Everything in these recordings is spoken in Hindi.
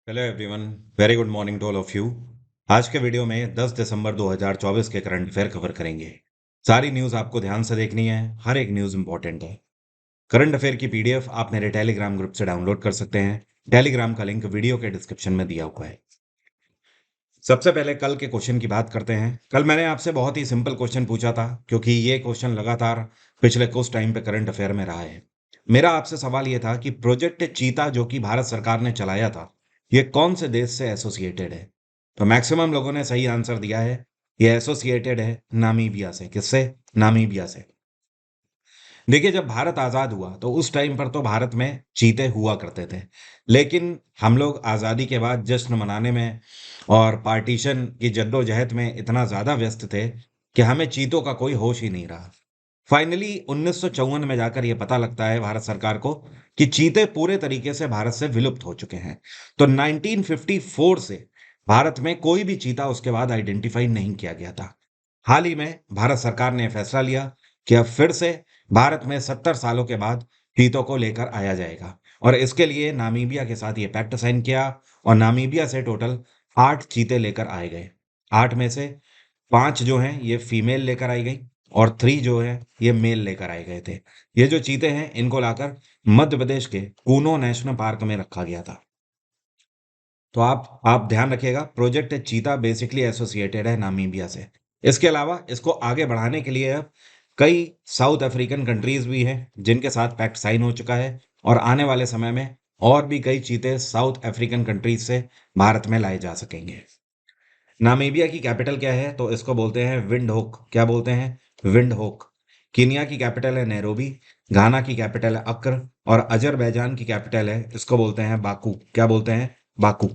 Hello everyone, very good morning to all of you. आज के वीडियो में 10 दिसंबर 2024 के करंट अफेयर कवर करेंगे। सारी न्यूज़ आपको ध्यान से देखनी है, हर एक न्यूज़ इंपॉर्टेंट है। करंट अफेयर की पीडीएफ आप मेरे टेलीग्राम ग्रुप से डाउनलोड कर सकते हैं। टेलीग्राम का लिंक वीडियो के डिस्क्रिप्शन में दिया हुआ है। सबसे पहले कल के क्वेश्चन की बात करते हैं। कल मैंने आपसे बहुत ही सिंपल क्वेश्चन पूछा था, क्योंकि ये क्वेश्चन लगातार पिछले कुछ टाइम पे करंट अफेयर में रहा है। मेरा आपसे सवाल ये था कि प्रोजेक्ट चीता जो कि भारत सरकार ने चलाया था, ये कौन से देश से एसोसिएटेड है। तो मैक्सिमम लोगों ने सही आंसर दिया है। ये एसोसिएटेड है नामीबिया से। किससे? नामीबिया से। देखिए, जब भारत आज़ाद हुआ तो उस टाइम पर तो भारत में चीते हुआ करते थे, लेकिन हम लोग आज़ादी के बाद जश्न मनाने में और पार्टीशन की जद्दोजहद में इतना ज़्यादा व्यस्त थे कि हमें चीतों का कोई होश ही नहीं रहा। फाइनली 1954 में जाकर यह पता लगता है भारत सरकार को कि चीते पूरे तरीके से भारत से विलुप्त हो चुके हैं। तो 1954 से भारत में कोई भी चीता उसके बाद आइडेंटिफाई नहीं किया गया था। हाल ही में भारत सरकार ने फैसला लिया कि अब फिर से भारत में 70 सालों के बाद चीतों को लेकर आया जाएगा, और इसके लिए नामीबिया के साथ ये पैक्ट साइन किया, और नामीबिया से टोटल 8 चीते लेकर आए गए। 8 में से 5 जो हैं ये फीमेल लेकर आई गई, और 3 जो है ये मेल लेकर आए गए थे। ये जो चीते हैं इनको लाकर मध्य प्रदेश के कूनो नेशनल पार्क में रखा गया था। तो आप ध्यान रखिएगा, प्रोजेक्ट चीता बेसिकली एसोसिएटेड है नामीबिया से। इसके अलावा इसको आगे बढ़ाने के लिए अब कई साउथ अफ्रीकन कंट्रीज भी हैं जिनके साथ पैक्ट साइन हो चुका है, और आने वाले समय में और भी कई चीते साउथ अफ्रीकन कंट्रीज से भारत में लाए जा सकेंगे। नामीबिया की कैपिटल क्या है? तो इसको बोलते हैं विंड होक। क्या बोलते हैं? विंड होक। कीनिया की कैपिटल है नैरोबी। घाना की कैपिटल है अक्र। और अजरबैजान की कैपिटल है, इसको बोलते हैं बाकू। क्या बोलते हैं? बाकू।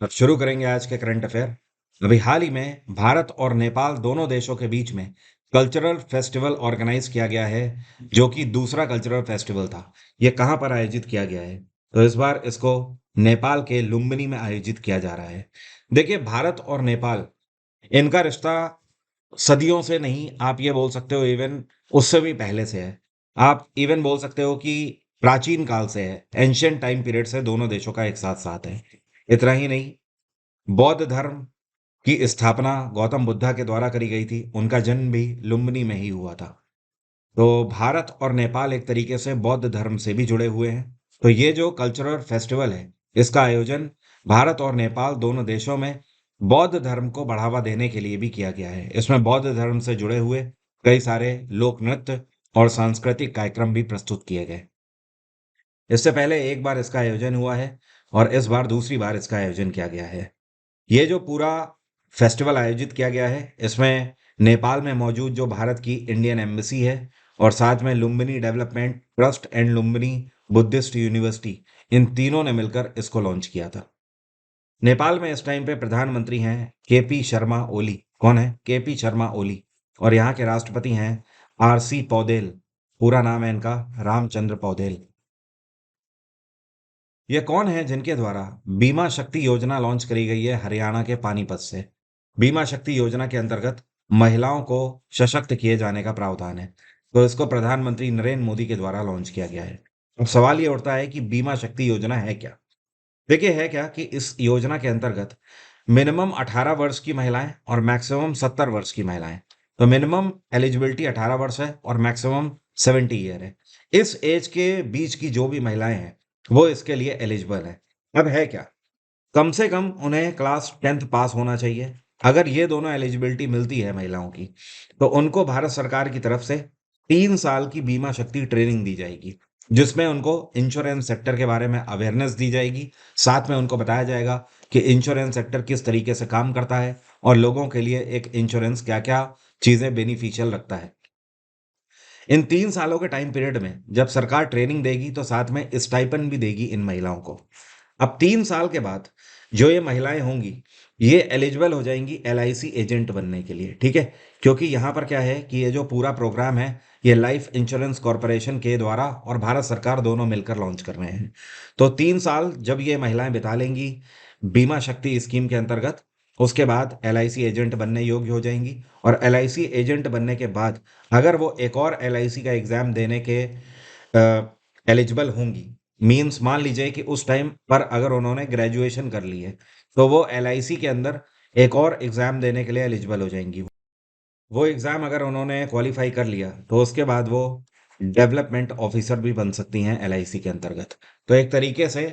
अब शुरू करेंगे आज के करंट अफेयर। अभी हाल ही में भारत और नेपाल दोनों देशों के बीच में कल्चरल फेस्टिवल ऑर्गेनाइज किया गया है, जो कि दूसरा कल्चरल फेस्टिवल था। ये कहाँ पर आयोजित किया गया है? तो इस बार इसको नेपाल के लुम्बिनी में आयोजित किया जा रहा है। देखिए, भारत और नेपाल, इनका रिश्ता सदियों से नहीं, आप ये बोल सकते हो इवन उससे भी पहले से है। आप इवन बोल सकते हो कि प्राचीन काल से है, एंशियंट टाइम पीरियड से दोनों देशों का एक साथ साथ है। इतना ही नहीं, बौद्ध धर्म की स्थापना गौतम बुद्धा के द्वारा करी गई थी। उनका जन्म भी लुम्बिनी में ही हुआ था। तो भारत और नेपाल एक तरीके से बौद्ध धर्म से भी जुड़े हुए हैं। तो ये जो कल्चरल फेस्टिवल है, इसका आयोजन भारत और नेपाल दोनों देशों में बौद्ध धर्म को बढ़ावा देने के लिए भी किया गया है। इसमें बौद्ध धर्म से जुड़े हुए कई सारे लोक नृत्य और सांस्कृतिक कार्यक्रम भी प्रस्तुत किए गए। इससे पहले एक बार इसका आयोजन हुआ है, और इस बार दूसरी बार इसका आयोजन किया गया है। ये जो पूरा फेस्टिवल आयोजित किया गया है, इसमें नेपाल में मौजूद जो भारत की इंडियन एम्बेसी है, और साथ में Lumbini development trust and Lumbini Buddhist university, इन तीनों ने मिलकर इसको लॉन्च किया था। नेपाल में इस टाइम पे प्रधानमंत्री हैं केपी शर्मा ओली। कौन है? केपी शर्मा ओली। और यहाँ के राष्ट्रपति हैं आरसी पौडेल। पूरा नाम है इनका रामचंद्र पौडेल। ये कौन है जिनके द्वारा बीमा शक्ति योजना लॉन्च करी गई है हरियाणा के पानीपत से? बीमा शक्ति योजना के अंतर्गत महिलाओं को सशक्त किए जाने का प्रावधान है। तो इसको प्रधानमंत्री नरेंद्र मोदी के द्वारा लॉन्च किया गया है। अब सवाल ये उठता है कि बीमा शक्ति योजना है क्या? देखिए, है क्या कि इस योजना के अंतर्गत मिनिमम 18 वर्ष की महिलाएं और मैक्सिमम 70 वर्ष की महिलाएं। तो मिनिमम एलिजिबिलिटी 18 वर्ष है और मैक्सिमम 70 ईयर है। इस एज के बीच की जो भी महिलाएं हैं, वो इसके लिए एलिजिबल है। अब है क्या, कम से कम उन्हें क्लास 10th पास होना चाहिए। अगर ये दोनों एलिजिबिलिटी मिलती है महिलाओं की, तो उनको भारत सरकार की तरफ से 3 साल की बीमा शक्ति ट्रेनिंग दी जाएगी, जिसमें उनको इंश्योरेंस सेक्टर के बारे में अवेयरनेस दी जाएगी। साथ में उनको बताया जाएगा कि इंश्योरेंस सेक्टर किस तरीके से काम करता है, और लोगों के लिए एक इंश्योरेंस क्या क्या चीज़ें बेनिफिशियल रखता है। इन 3 सालों के टाइम पीरियड में जब सरकार ट्रेनिंग देगी, तो साथ में स्टाइपेंड भी देगी इन महिलाओं को। अब 3 साल के बाद जो ये महिलाएं होंगी, ये एलिजिबल हो जाएंगी एलआईसी एजेंट बनने के लिए। ठीक है, क्योंकि यहाँ पर क्या है कि ये जो पूरा प्रोग्राम है, ये लाइफ इंश्योरेंस कॉरपोरेशन के द्वारा और भारत सरकार दोनों मिलकर लॉन्च कर रहे हैं। तो 3 साल जब ये महिलाएं बिता लेंगी बीमा शक्ति स्कीम के अंतर्गत, उसके बाद एलआईसी एजेंट बनने योग्य हो जाएंगी। और एलआईसी एजेंट बनने के बाद अगर वो एक और एलआईसी का एग्जाम देने के एलिजिबल होंगी, मीन्स मान लीजिए कि उस टाइम पर अगर उन्होंने ग्रेजुएशन कर ली है तो वो एलआईसी के अंदर एक और एग्जाम देने के लिए एलिजिबल हो जाएंगी। वो एग्जाम अगर उन्होंने क्वालिफाई कर लिया तो उसके बाद वो डेवलपमेंट ऑफिसर भी बन सकती हैं एलआईसी के अंतर्गत। तो एक तरीके से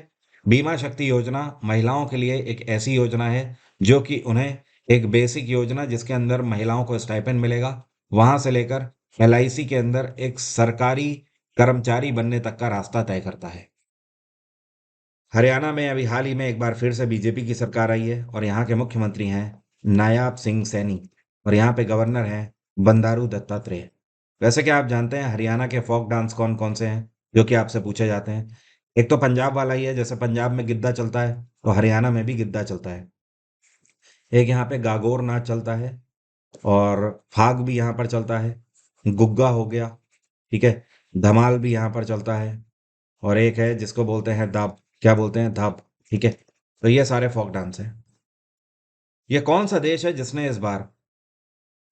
बीमा शक्ति योजना महिलाओं के लिए एक ऐसी योजना है जो कि उन्हें एक बेसिक योजना जिसके अंदर महिलाओं को स्टाइपेंड मिलेगा, वहां से लेकर एलआईसी के अंदर एक सरकारी कर्मचारी बनने तक का रास्ता तय करता है। हरियाणा में अभी हाल ही में एक बार फिर से बीजेपी की सरकार आई है और यहाँ के मुख्यमंत्री हैं नायाब सिंह सैनी और यहाँ पे गवर्नर हैं बंडारू दत्तात्रेय। वैसे क्या आप जानते हैं हरियाणा के फोक डांस कौन कौन से हैं जो कि आपसे पूछे जाते हैं? एक तो पंजाब वाला ही है, जैसे पंजाब में गिद्दा चलता है तो हरियाणा में भी गिद्दा चलता है। एक यहाँ पे गागोर नाच चलता है और फाग भी यहाँ पर चलता है। गुग्गा हो गया, ठीक है। धमाल भी यहाँ पर चलता है और एक है जिसको बोलते हैं दाब, क्या बोलते हैं, धाप, ठीक है। तो ये सारे फोक डांस हैं। ये कौन सा देश है जिसने इस बार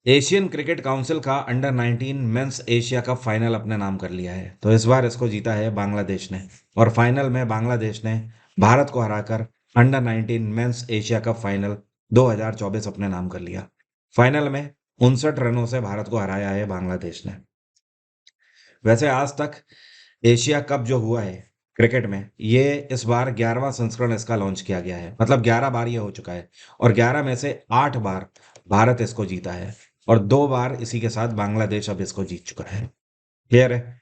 एशियन क्रिकेट काउंसिल का under 19 men's Asia cup final अपने नाम कर लिया है? तो इस बार इसको जीता है बांग्लादेश ने और फाइनल में बांग्लादेश ने भारत को हराकर under 19 men's Asia cup final 2024 अपने नाम कर लिया। फाइनल में 59 रनों से भारत को हराया है बांग्लादेश ने। वैसे आज तक एशिया कप जो हुआ है क्रिकेट में, ये इस बार 11वां संस्करण इसका लॉन्च किया गया है, मतलब 11 बार ये हो चुका है और 11 में से 8 बार भारत इसको जीता है और 2 बार इसी के साथ बांग्लादेश अब इसको जीत चुका है। क्लियर है?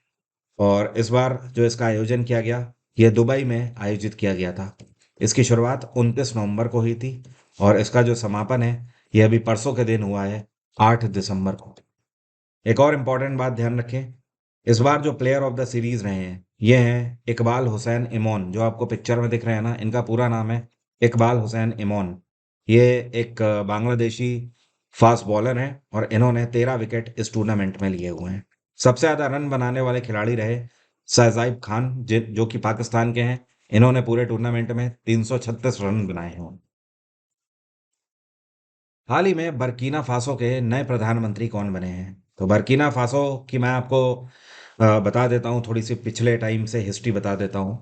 और इस बार जो इसका आयोजन किया गया, ये दुबई में आयोजित किया गया था। इसकी शुरुआत 29 नवंबर को हुई थी और इसका जो समापन है ये अभी परसों के दिन हुआ है, 8 दिसंबर को। एक और इम्पॉर्टेंट बात ध्यान रखें, इस बार जो प्लेयर ऑफ द सीरीज रहे हैं ये हैं इकबाल हुसैन इमोन, जो आपको पिक्चर में दिख रहे हैं ना, इनका पूरा नाम है इकबाल हुसैन इमोन। ये एक बांग्लादेशी फास्ट बॉलर हैं और इन्होंने 13 विकेट इस टूर्नामेंट में लिए हुए हैं। सबसे ज्यादा रन बनाने वाले खिलाड़ी रहे शाहजाइब खान, जो कि पाकिस्तान के हैं। इन्होंने पूरे टूर्नामेंट में 336 रन बनाए हैं। हाल ही में बर्कीना फासो के नए प्रधानमंत्री कौन बने हैं? तो बर्कीना फासो की मैं आपको बता देता हूँ, थोड़ी सी पिछले टाइम से हिस्ट्री बता देता हूँ।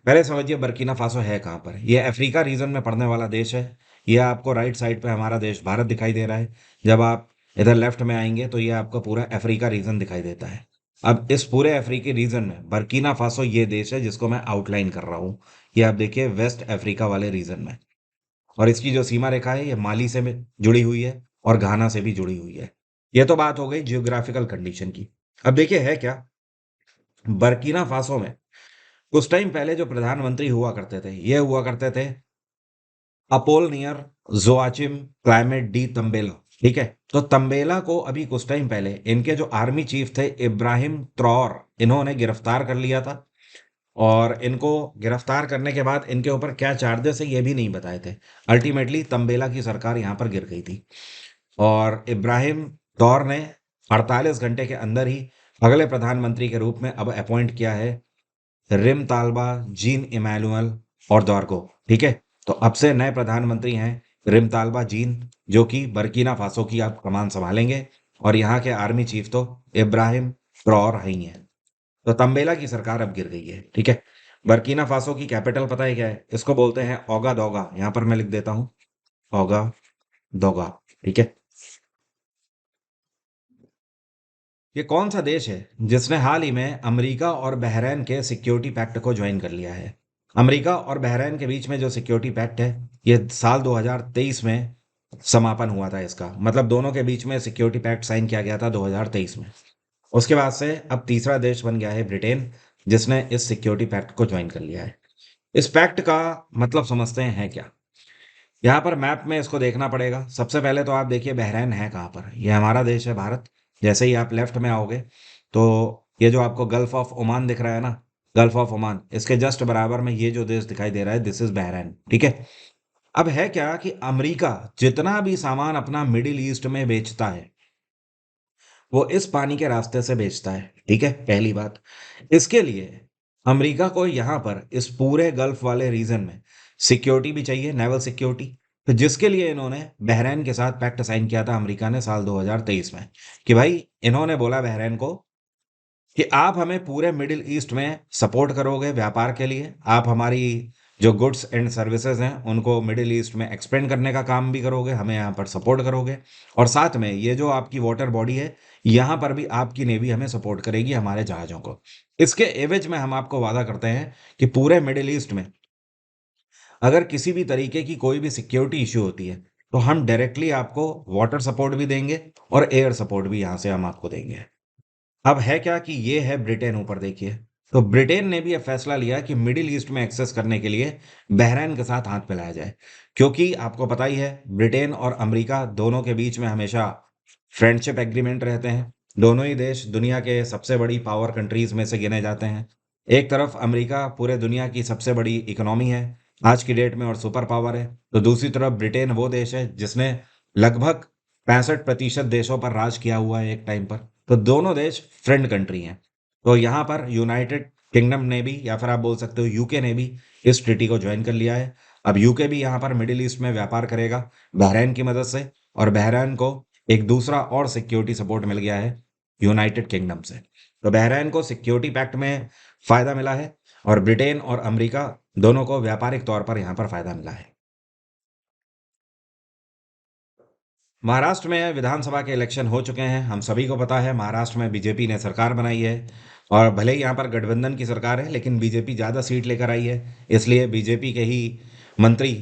पहले समझिए बर्कीना फासो है कहाँ पर। ये अफ्रीका रीजन में पड़ने वाला देश है। ये आपको राइट साइड पे हमारा देश भारत दिखाई दे रहा है। जब आप इधर लेफ्ट में आएंगे तो ये आपको पूरा अफ्रीका रीजन दिखाई देता है। अब इस पूरे अफ्रीकी रीजन में बर्कीना फासो ये देश है जिसको मैं आउटलाइन कर रहा हूँ। ये आप देखिए वेस्ट अफ्रीका वाले रीजन में। और इसकी जो सीमा रेखा है ये माली से भी जुड़ी हुई है और घाना से भी जुड़ी हुई है। ये तो बात हो गई जियोग्राफिकल कंडीशन की। अब देखिए है क्या, बर्किना फासो में कुछ टाइम पहले जो प्रधानमंत्री हुआ करते थे ये हुआ करते थे अपोलनियर जोआचिम क्लाइमेट डी तंबेला, ठीक है। तो तंबेला को अभी कुछ टाइम पहले इनके जो आर्मी चीफ थे इब्राहिम ट्रॉर, इन्होंने गिरफ्तार कर लिया था और इनको गिरफ्तार करने के बाद इनके ऊपर क्या चार्जेस है ये भी नहीं बताए थे। अल्टीमेटली तंबेला की सरकार यहाँ पर गिर गई थी और इब्राहिम दौर ने 48 घंटे के अंदर ही अगले प्रधानमंत्री के रूप में अब अपॉइंट किया है रिम तालबा जीन इमैनुअल और दौर को, ठीक है। तो अब से नए प्रधानमंत्री हैं रिम तालबा जीन, जो कि बर्किना फासो की आप कमान संभालेंगे और यहाँ के आर्मी चीफ तो इब्राहिम ट्रॉर ही हैं। तो तंबेला की सरकार अब गिर गई है, ठीक है। बर्किना फासो की कैपिटल पता है क्या है? इसको बोलते हैं ओगा दोगा। यहाँ पर मैं लिख देता हूँ ओगा दोगा, ठीक है। ये कौन सा देश है जिसने हाल ही में अमेरिका और बहरीन के सिक्योरिटी पैक्ट को ज्वाइन कर लिया है? अमेरिका और बहरीन के बीच में जो सिक्योरिटी पैक्ट है ये साल 2023 में समापन हुआ था इसका, मतलब दोनों के बीच में सिक्योरिटी पैक्ट साइन किया गया था 2023 में। उसके बाद से अब तीसरा देश बन गया है ब्रिटेन, जिसने इस सिक्योरिटी पैक्ट को ज्वाइन कर लिया है। इस पैक्ट का मतलब समझते हैं है क्या? यहाँ पर मैप में इसको देखना पड़ेगा। सबसे पहले तो आप देखिए बहरीन है कहाँ पर। ये हमारा देश है भारत। जैसे ही आप लेफ्ट में आओगे तो ये जो आपको गल्फ ऑफ ओमान दिख रहा है ना, गल्फ ऑफ ओमान, इसके जस्ट बराबर में ये जो देश दिखाई दे रहा है दिस इज बहरीन, ठीक है। अब है क्या कि अमेरिका जितना भी सामान अपना मिडिल ईस्ट में बेचता है वो इस पानी के रास्ते से बेचता है, ठीक है, पहली बात। इसके लिए अमेरिका को यहाँ पर इस पूरे गल्फ वाले रीजन में सिक्योरिटी भी चाहिए, नेवल सिक्योरिटी। तो जिसके लिए इन्होंने बहरीन के साथ पैक्ट साइन किया था अमेरिका ने साल 2023 में, कि भाई इन्होंने बोला बहरीन को कि आप हमें पूरे मिडिल ईस्ट में सपोर्ट करोगे व्यापार के लिए, आप हमारी जो गुड्स एंड सर्विसेज हैं उनको मिडिल ईस्ट में एक्सपेंड करने का काम भी करोगे, हमें यहाँ पर सपोर्ट करोगे, और साथ में ये जो आपकी वाटर बॉडी है यहाँ पर भी आपकी नेवी हमें सपोर्ट करेगी हमारे जहाज़ों को। इसके एवज में हम आपको वादा करते हैं कि पूरे मिडिल ईस्ट में अगर किसी भी तरीके की कोई भी सिक्योरिटी इश्यू होती है तो हम डायरेक्टली आपको वाटर सपोर्ट भी देंगे और एयर सपोर्ट भी यहाँ से हम आपको देंगे। अब है क्या कि ये है ब्रिटेन, ऊपर देखिए। तो ब्रिटेन ने भी ये फैसला लिया कि मिडिल ईस्ट में एक्सेस करने के लिए बहरीन के साथ हाथ मिलाया जाए, क्योंकि आपको पता ही है ब्रिटेन और अमेरिका दोनों के बीच में हमेशा फ्रेंडशिप एग्रीमेंट रहते हैं। दोनों ही देश दुनिया के सबसे बड़ी पावर कंट्रीज में से गिने जाते हैं। एक तरफ अमेरिका पूरे दुनिया की सबसे बड़ी इकोनॉमी है आज की डेट में और सुपर पावर है, तो दूसरी तरफ ब्रिटेन वो देश है जिसने लगभग 65% देशों पर राज किया हुआ है एक टाइम पर। तो दोनों देश फ्रेंड कंट्री हैं। तो यहाँ पर यूनाइटेड किंगडम ने भी, या फिर आप बोल सकते हो यूके ने भी, इस ट्रीटी को ज्वाइन कर लिया है। अब यूके भी यहाँ पर मिडिल ईस्ट में व्यापार करेगा बहरीन की मदद से, और बहरीन को एक दूसरा और सिक्योरिटी सपोर्ट मिल गया है यूनाइटेड किंगडम से। तो बहरीन को सिक्योरिटी पैक्ट में फायदा मिला है और ब्रिटेन और अमेरिका दोनों को व्यापारिक तौर पर यहाँ पर फायदा मिला है। महाराष्ट्र में विधानसभा के इलेक्शन हो चुके हैं, हम सभी को पता है महाराष्ट्र में बीजेपी ने सरकार बनाई है, और भले ही यहाँ पर गठबंधन की सरकार है लेकिन बीजेपी ज़्यादा सीट लेकर आई है, इसलिए बीजेपी के ही मंत्री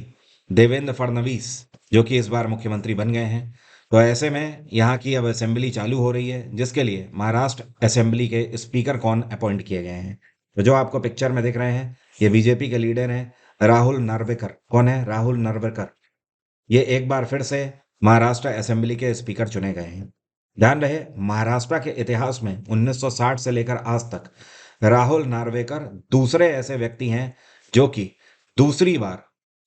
देवेंद्र फडणवीस जो कि इस बार मुख्यमंत्री बन गए हैं। तो ऐसे में यहाँ की अब असेंबली चालू हो रही है, जिसके लिए महाराष्ट्र असेंबली के स्पीकर कौन अपॉइंट किए गए हैं। तो जो आपको पिक्चर में दिख रहे हैं ये बीजेपी के लीडर हैं राहुल नार्वेकर। कौन है राहुल नार्वेकर? ये एक बार फिर से महाराष्ट्र असेंबली के स्पीकर चुने गए हैं। ध्यान रहे महाराष्ट्र के इतिहास में 1960 से लेकर आज तक राहुल नार्वेकर दूसरे ऐसे व्यक्ति हैं जो कि दूसरी बार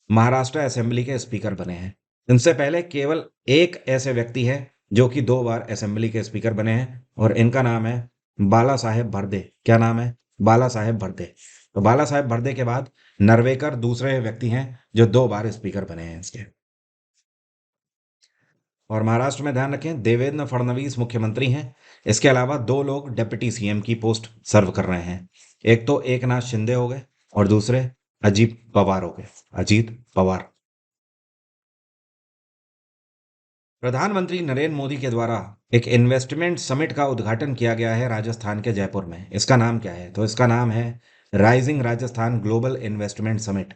महाराष्ट्र असेंबली के स्पीकर बने हैं। इनसे पहले केवल एक ऐसे व्यक्ति हैं जो कि 2 बार असेंबली के स्पीकर बने हैं, और इनका नाम है बाला साहेब भरदे। क्या नाम है? बाला साहेब भरदे। तो बाला साहेब भरदे के बाद नार्वेकर दूसरे व्यक्ति हैं जो 2 बार स्पीकर बने हैं इसके। और महाराष्ट्र में ध्यान रखें देवेंद्र फडणवीस मुख्यमंत्री हैं, इसके अलावा 2 लोग डिप्टी सीएम की पोस्ट सर्व कर रहे हैं। एक तो एकनाथ शिंदे हो गए और दूसरे अजीत पवार हो गए। अजीत पवार। प्रधानमंत्री नरेंद्र मोदी के द्वारा एक इन्वेस्टमेंट समिट का उद्घाटन किया गया है राजस्थान के जयपुर में। इसका नाम क्या है? तो इसका नाम है rising Rajasthan global investment summit.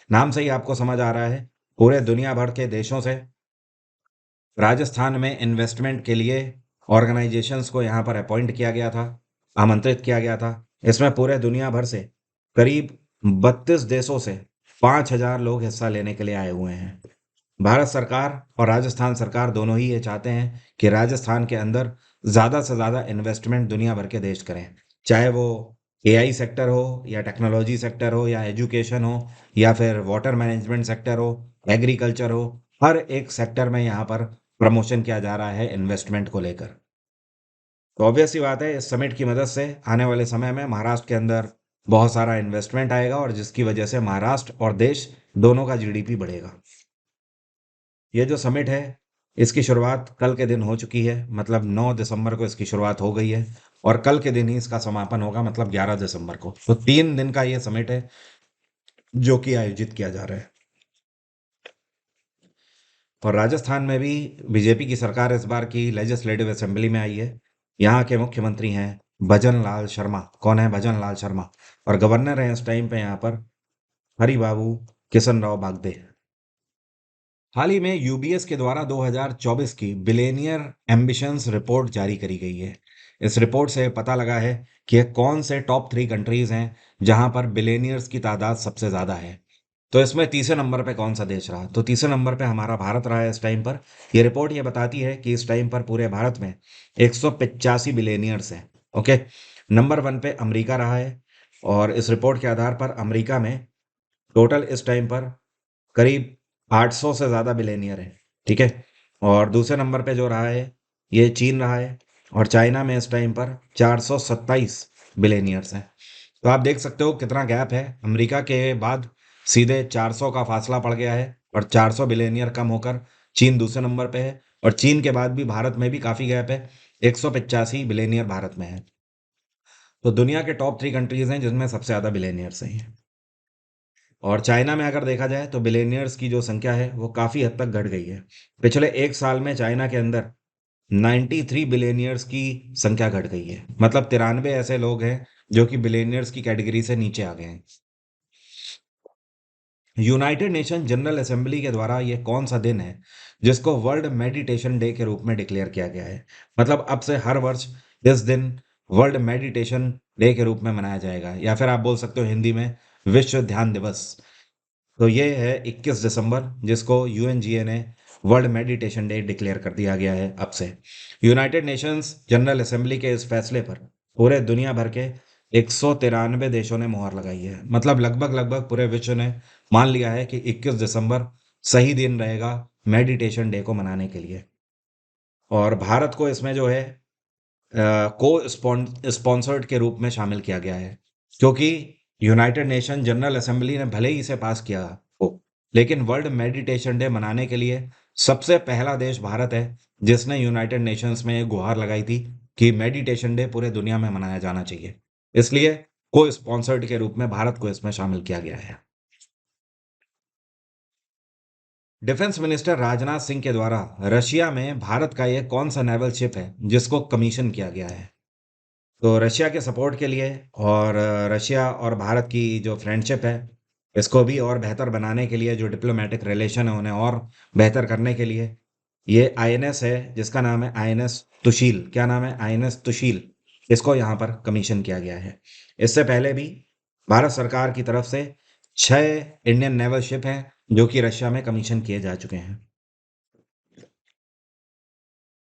नाम से ही आपको समझ आ रहा है पूरे दुनिया भर के देशों से राजस्थान में इन्वेस्टमेंट के लिए ऑर्गेनाइजेशंस को यहाँ पर अपॉइंट किया गया था, आमंत्रित किया गया था। इसमें पूरे दुनिया भर से करीब 32 देशों से 5,000 लोग हिस्सा लेने के लिए आए हुए हैं। भारत सरकार और राजस्थान सरकार दोनों ही ये चाहते हैं कि राजस्थान के अंदर ज़्यादा से ज़्यादा इन्वेस्टमेंट दुनिया भर के देश करें, चाहे वो एआई सेक्टर हो या टेक्नोलॉजी सेक्टर हो या एजुकेशन हो या फिर वाटर मैनेजमेंट सेक्टर हो, एग्रीकल्चर हो। हर एक सेक्टर में यहाँ पर प्रमोशन किया जा रहा है इन्वेस्टमेंट को लेकर। तो ऑब्वियस सी बात है इस समिट की मदद से आने वाले समय में महाराष्ट्र के अंदर बहुत सारा इन्वेस्टमेंट आएगा, और जिसकी वजह से महाराष्ट्र और देश दोनों का जीडीपी बढ़ेगा। ये जो समिट है इसकी शुरुआत कल के दिन हो चुकी है, मतलब 9 दिसंबर को इसकी शुरुआत हो गई है, और कल के दिन ही इसका समापन होगा, मतलब 11 दिसंबर को। तो 3 दिन का ये समिट है जो कि आयोजित किया जा रहा है। और राजस्थान में भी बीजेपी की सरकार इस बार की लेजिस्लेटिव असेंबली में आई है। यहाँ के मुख्यमंत्री हैं भजन लाल शर्मा। कौन है भजन लाल शर्मा? और गवर्नर हैं इस टाइम पे यहाँ पर हरिबाबू किशन राव बागदे। हाल ही में यूबीएस के द्वारा 2024 की बिलेनियर एम्बिशंस रिपोर्ट जारी करी गई है। इस रिपोर्ट से पता लगा है कि कौन से टॉप 3 कंट्रीज हैं जहां पर बिलेनियर्स की तादाद सबसे ज़्यादा है। तो इसमें तीसरे नंबर पे कौन सा देश रहा? तो तीसरे नंबर पे हमारा भारत रहा है इस टाइम पर। ये रिपोर्ट ये बताती है कि इस टाइम पर पूरे भारत में 185 बिलेनियर्स हैं। ओके। नंबर 1 पे अमेरिका रहा है, और इस रिपोर्ट के आधार पर अमेरिका में टोटल इस टाइम पर करीब 800 से ज़्यादा बिलेनियर हैं। ठीक है। और दूसरे नंबर पे जो रहा है ये चीन रहा है, और चाइना में इस टाइम पर 427 बिलेनियर्स हैं। तो आप देख सकते हो कितना गैप है। अमेरिका के बाद सीधे 400 का फासला पड़ गया है, और 400 बिलेनियर कम होकर चीन दूसरे नंबर पे है, और चीन के बाद भी भारत में भी काफ़ी गैप है। 185 बिलेनियर भारत में है। तो दुनिया के टॉप 3 कंट्रीज हैं जिसमें सबसे ज़्यादा बिलियनियर्स हैं। और चाइना में अगर देखा जाए तो बिलियनियर्स की जो संख्या है वो काफ़ी हद तक घट गई है। पिछले 1 साल में चाइना के अंदर 93 बिलियनियर्स की संख्या घट गई है। मतलब 93 ऐसे लोग हैं जो कि बिलियनियर्स की कैटेगरी से नीचे आ गए हैं। यूनाइटेड नेशन जनरल असेंबली के द्वारा ये कौन सा दिन है जिसको वर्ल्ड मेडिटेशन डे के रूप में डिक्लेयर किया गया है? मतलब अब से हर वर्ष इस दिन वर्ल्ड मेडिटेशन डे के रूप में मनाया जाएगा, या फिर आप बोल सकते हो हिंदी में विश्व ध्यान दिवस। तो ये है 21 दिसंबर, जिसको यूएनजीए ने वर्ल्ड मेडिटेशन डे डिक्लेयर कर दिया गया है अब से। यूनाइटेड नेशंस जनरल असेंबली के इस फैसले पर पूरे दुनिया भर के 193 देशों ने मुहर लगाई है। मतलब लगभग लगभग पूरे विश्व ने मान लिया है कि 21 दिसंबर सही दिन रहेगा मेडिटेशन डे को मनाने के लिए। और भारत को इसमें जो है को स्पॉन्सर्ड के रूप में शामिल किया गया है, क्योंकि यूनाइटेड नेशन जनरल असेंबली ने भले ही इसे पास किया हो, लेकिन वर्ल्ड मेडिटेशन डे मनाने के लिए सबसे पहला देश भारत है जिसने यूनाइटेड नेशंस में एक गुहार लगाई थी कि मेडिटेशन डे पूरे दुनिया में मनाया जाना चाहिए। इसलिए को स्पॉन्सर्ड के रूप में भारत को इसमें शामिल किया गया है। डिफेंस मिनिस्टर राजनाथ सिंह के द्वारा रशिया में भारत का ये कौन सा नेवल शिप है जिसको कमीशन किया गया है? तो रशिया के सपोर्ट के लिए और रशिया और भारत की जो फ्रेंडशिप है, इसको भी और बेहतर बनाने के लिए, जो डिप्लोमेटिक रिलेशन है उन्हें और बेहतर करने के लिए, ये आईएनएस है जिसका नाम है आईएनएस तुशील। क्या नाम है? आईएनएस तुशील। इसको यहाँ पर कमीशन किया गया है। इससे पहले भी भारत सरकार की तरफ से 6 इंडियन नेवल शिप हैं जो कि रशिया में कमीशन किए जा चुके हैं।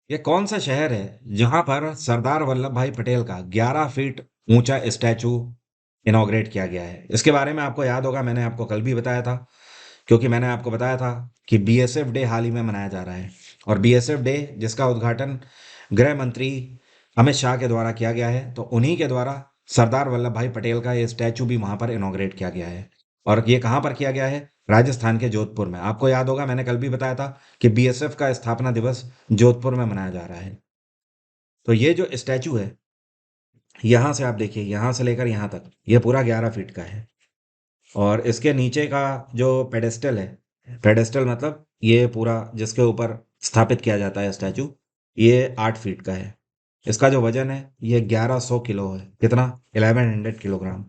ये कौन सा शहर है जहां पर सरदार वल्लभ भाई पटेल का 11 फीट ऊंचा स्टैचू इनॉग्रेट किया गया है? इसके बारे में आपको याद होगा, मैंने आपको कल भी बताया था, क्योंकि मैंने आपको बताया था कि बीएसएफ डे हाल ही में मनाया जा रहा है। और बीएसएफ डे जिसका उद्घाटन गृह मंत्री अमित शाह के द्वारा किया गया है, तो उन्हीं के द्वारा सरदार वल्लभ भाई पटेल का ये स्टैचू भी वहां पर इनॉग्रेट किया गया है। और ये कहाँ पर किया गया है? राजस्थान के जोधपुर में। आपको याद होगा, मैंने कल भी बताया था कि बीएसएफ का स्थापना दिवस जोधपुर में मनाया जा रहा है। तो ये जो स्टैचू है, यहाँ से आप देखिए, यहाँ से लेकर यहाँ तक ये पूरा 11 फीट का है। और इसके नीचे का जो पेडेस्टल है, पेडेस्टल मतलब ये पूरा जिसके ऊपर स्थापित किया जाता है स्टैचू, ये 8 फीट का है। इसका जो वजन है ये 1100 किलो है। कितना? 1100 किलोग्राम।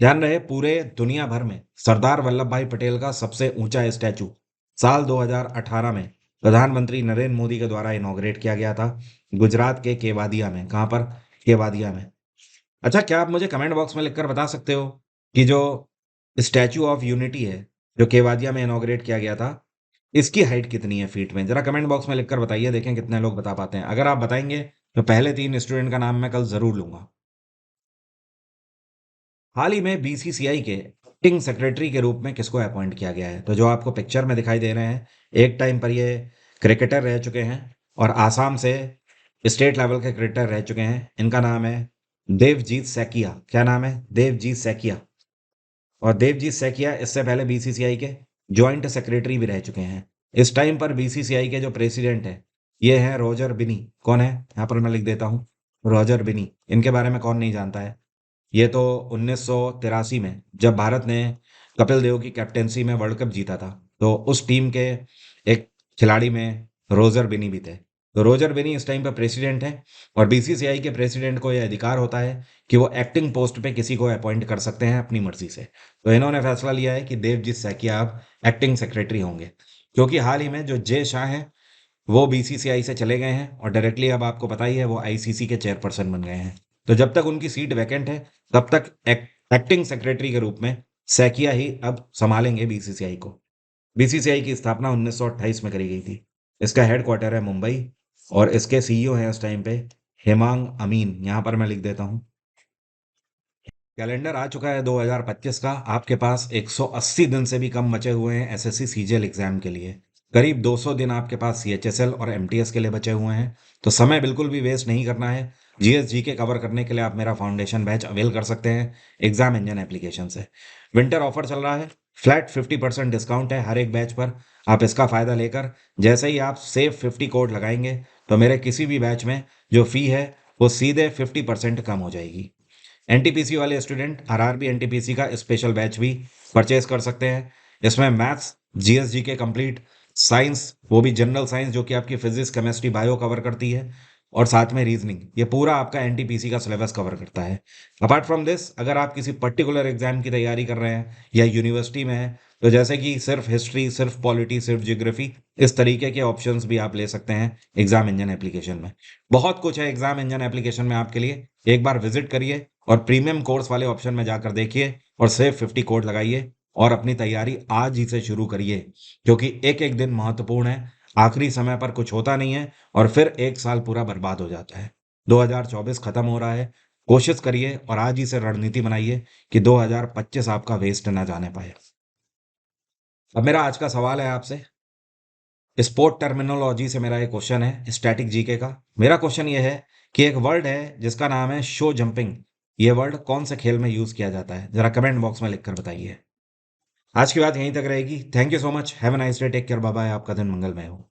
ध्यान रहे, पूरे दुनिया भर में सरदार वल्लभ भाई पटेल का सबसे ऊंचा स्टैचू साल 2018 में प्रधानमंत्री नरेंद्र मोदी के द्वारा इनॉग्रेट किया गया था, गुजरात के केवादिया में। कहाँ पर? केवादिया में। अच्छा, क्या आप मुझे कमेंट बॉक्स में लिखकर बता सकते हो कि जो स्टैचू ऑफ यूनिटी है जो केवादिया में इनॉग्रेट किया गया था, इसकी हाइट कितनी है फीट में? जरा कमेंट बॉक्स में लिखकर बताइए, देखें कितने लोग बता पाते हैं। अगर आप बताएंगे तो पहले 3 स्टूडेंट का नाम मैं कल जरूर लूंगा। हाल ही में बीसीसीआई के एक्टिंग सेक्रेटरी के रूप में किसको अपॉइंट किया गया है? तो जो आपको पिक्चर में दिखाई दे रहे हैं, एक टाइम पर ये क्रिकेटर रह चुके हैं और आसाम से स्टेट लेवल के क्रिकेटर रह चुके हैं। इनका नाम है देवजीत सैकिया। क्या नाम है? देवजीत सैकिया। और देवजीत सैकिया इससे पहले बीसीसीआई के जॉइंट सेक्रेटरी भी रह चुके हैं। इस टाइम पर बीसीसीआई के जो प्रेसिडेंट है ये हैं रॉजर बिनी। कौन है? यहाँ पर मैं लिख देता हूँ, रॉजर बिनी। इनके बारे में कौन नहीं जानता है? ये तो 1983 में जब भारत ने कपिल देव की कैप्टेंसी में वर्ल्ड कप जीता था, तो उस टीम के एक खिलाड़ी में रोजर बिनी भी थे। तो रोजर बिनी इस टाइम पर प्रेसिडेंट है और बीसीसीआई के प्रेसिडेंट को यह अधिकार होता है कि वो एक्टिंग पोस्ट पे किसी को अपॉइंट कर सकते हैं अपनी मर्जी से। तो इन्होंने फैसला लिया है कि देवजीत सैकिया अब एक्टिंग सेक्रेटरी होंगे, क्योंकि हाल ही में जो जे शाह हैं वो बीसीसीआई से चले गए हैं और डायरेक्टली अब आपको पता ही है वो आईसीसी के चेयरपर्सन बन गए हैं। तो जब तक उनकी सीट वैकेंट है तब तक एक्टिंग सेक्रेटरी के रूप में सैकिया ही अब संभालेंगे बीसीसीआई को। बीसीसीआई की स्थापना 1928 में करी गई थी। इसका हेडक्वार्टर है मुंबई और इसके सीईओ हैं उस टाइम पे हेमांग अमीन। यहाँ पर मैं लिख देता हूँ। कैलेंडर आ चुका है 2025 का। आपके पास 180 दिन से भी कम बचे हुए हैं एसएससी सीजीएल एग्जाम के लिए। करीब 200 दिन आपके पास सीएचएसएल और एमटीएस के लिए बचे हुए हैं। तो समय बिल्कुल भी वेस्ट नहीं करना है। जीएसजी के कवर करने के लिए आप मेरा फाउंडेशन बैच अवेल कर सकते हैं एग्जाम इंजन एप्लीकेशन से। विंटर ऑफर चल रहा है, फ्लैट 50% डिस्काउंट है हर एक बैच पर। आप इसका फायदा लेकर जैसे ही आप सेव 50 कोड लगाएंगे तो मेरे किसी भी बैच में जो फी है वो सीधे 50% कम हो जाएगी। एनटीपीसी वाले स्टूडेंट आरआरबी एनटीपीसी का स्पेशल बैच भी परचेज कर सकते हैं। इसमें मैथ्स, जीएसजी के कंप्लीट, साइंस, वो भी जनरल साइंस जो कि आपकी फिजिक्स, केमिस्ट्री, बायो कवर करती है, और साथ में रीजनिंग, ये पूरा आपका एनटीपीसी का सिलेबस कवर करता है। अपार्ट फ्रॉम दिस, अगर आप किसी पर्टिकुलर एग्जाम की तैयारी कर रहे हैं या यूनिवर्सिटी में है, तो जैसे कि सिर्फ हिस्ट्री, सिर्फ पॉलिटी, सिर्फ ज्योग्राफी, इस तरीके के ऑप्शंस भी आप ले सकते हैं एग्जाम इंजन एप्लीकेशन में। बहुत कुछ है एग्जाम इंजन एप्लीकेशन में आपके लिए। एक बार विजिट करिए और प्रीमियम कोर्स वाले ऑप्शन में जाकर देखिए और सेव 50 कोड लगाइए और अपनी तैयारी आज ही से शुरू करिए, क्योंकि एक एक दिन महत्वपूर्ण है। आखिरी समय पर कुछ होता नहीं है और फिर एक साल पूरा बर्बाद हो जाता है। 2024 खत्म हो रहा है। कोशिश करिए और आज ही से रणनीति बनाइए कि 2025 आपका वेस्ट ना जाने पाए। अब मेरा आज का सवाल है आपसे। स्पोर्ट टर्मिनोलॉजी से मेरा एक क्वेश्चन है, स्टैटिक जीके का। मेरा क्वेश्चन ये है कि एक वर्ड है जिसका नाम है शो जंपिंग। ये वर्ड कौन से खेल में यूज किया जाता है? जरा कमेंट बॉक्स में लिखकर बताइए। आज की बात यहीं तक रहेगी। Thank you so much. Have a nice day. Take care. Bye bye. आपका दिन मंगलमय हो।